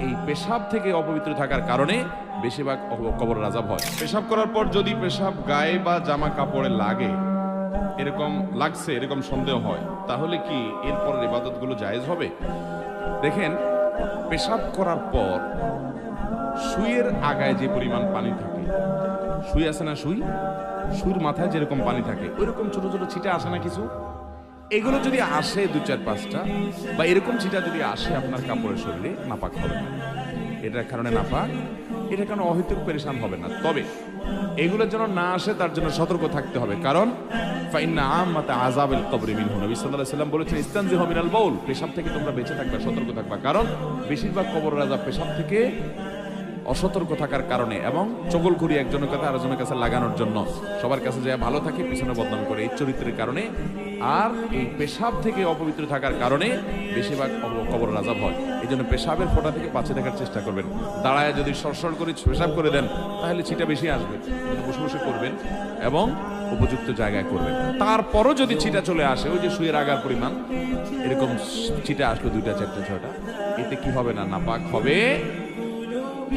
এই পেশাব থেকে অপবিত্র থাকার কারণে বেশিরভাগ কবরের আযাব হয়। পেশাব করার পর যদি পেশাব গায়ে বা জামা কাপড়ে লাগে, এরকম লাগছে এরকম সন্দেহ হয়, তাহলে কি এরপরের ইবাদতগুলো জায়েজ হবে? দেখেন, পেশাব করার পর সুইয়ের আগায় যে পরিমাণ পানি থাকে, সুই আছে না, সুইর মাথায় যেরকম পানি থাকে ওইরকম ছোট ছোট ছিটা আসে না কিছু, এগুলো যদি আসে 2-4-5টা বা এরকম ছিটা যদি আসে আপনার কাপড়ের শরীরে, নাপাক হবে না। এটার কারণে নাপাক, এটার কারণে অহেতুক পেরেশান হবে না। তবে এগুলোর জন্য না আসে তার জন্য সতর্ক থাকতে হবে, কারণ ফাইন্না আম্মাতা আযাবিল কবরি মিনহু। নবী সাল্লাল্লাহু আলাইহি সাল্লাম বলেছেন, ইস্তানজিহু মিনাল বাউল, পেশাব থেকে তোমরা বেঁচে থাকবা, সতর্ক থাকবা, কারণ বেশিরভাগ কবরের আযাব পেশাব থেকে অসতর্ক থাকার কারণে এবং চগলখুরি একজনের কাছে আরেকজনের কাছে লাগানোর জন্য, সবার কাছে যায় ভালো থাকে পিছনে বদনাম করে, এই চরিত্রের কারণে আর এই পেশাব থেকে অপবিত্র থাকার কারণে বেশিরভাগ কবরের আযাব হয়। এই জন্য পেশাবের ফোঁটা থেকে বাঁচিয়ে থাকার চেষ্টা করবেন। দাঁড়ায় যদি সরসর করে পেশাব করে দেন তাহলে ছিটা বেশি আসবে, বসে বসে করবেন এবং উপযুক্ত জায়গায় করবেন। তারপরও যদি ছিটা চলে আসে, ওই যে সুইয়ের আগার পরিমাণ এরকম ছিটা আসলো 2টা 4টা 6টা, এতে কি হবে না, নাপাক হবে।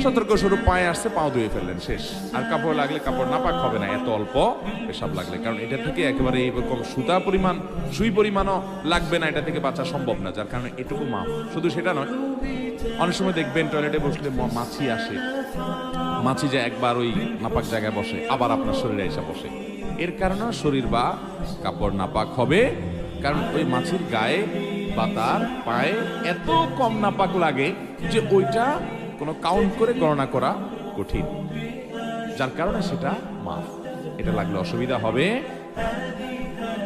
সতর্ক স্বরূপ পায়ে আসছে, পাও ধুয়ে ফেললেন, শেষ। আর কাপড় লাগলে কাপড় নাপাক হবে না এত অল্প পেশাব লাগলে, কারণ এটা থেকে একেবারে এইরকম সুতা পরিমাণ, সুই পরিমাণও লাগবে না, এটা থেকে বাঁচা সম্ভব না, যার কারণে এটুকু মাপ। শুধু সেটা নয়, অনেক সময় দেখবেন টয়লেটে বসলে মাছি আসে, মাছি যে একবার ওই নাপাক জায়গায় বসে আবার আপনার শরীরে এসে বসে, এর কারণে শরীর বা কাপড় নাপাক হবে, কারণ ওই মাছির গায়ে বা তার পায়ে এত কম নাপাক লাগে যে ওইটা কোনো কাউন্ট করে গণনা করা কঠিন, যার কারণে সেটা মাফ। এটা লাগলে অসুবিধা হবে।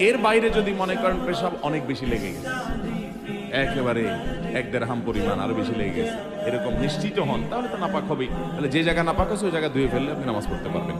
এর বাইরে যদি মনে করেন পেশাব অনেক বেশি লেগে গেছে, একেবারে 1-1.5 হাম পরিমাণ আরো বেশি লেগে গেছে, এরকম নিশ্চিত হন, তাহলে তো নাপাক হবেই। তাহলে যে জায়গা নাপাক আছে ওই জায়গা ধুয়ে ফেললে আপনি নামাজ পড়তে পারবেন।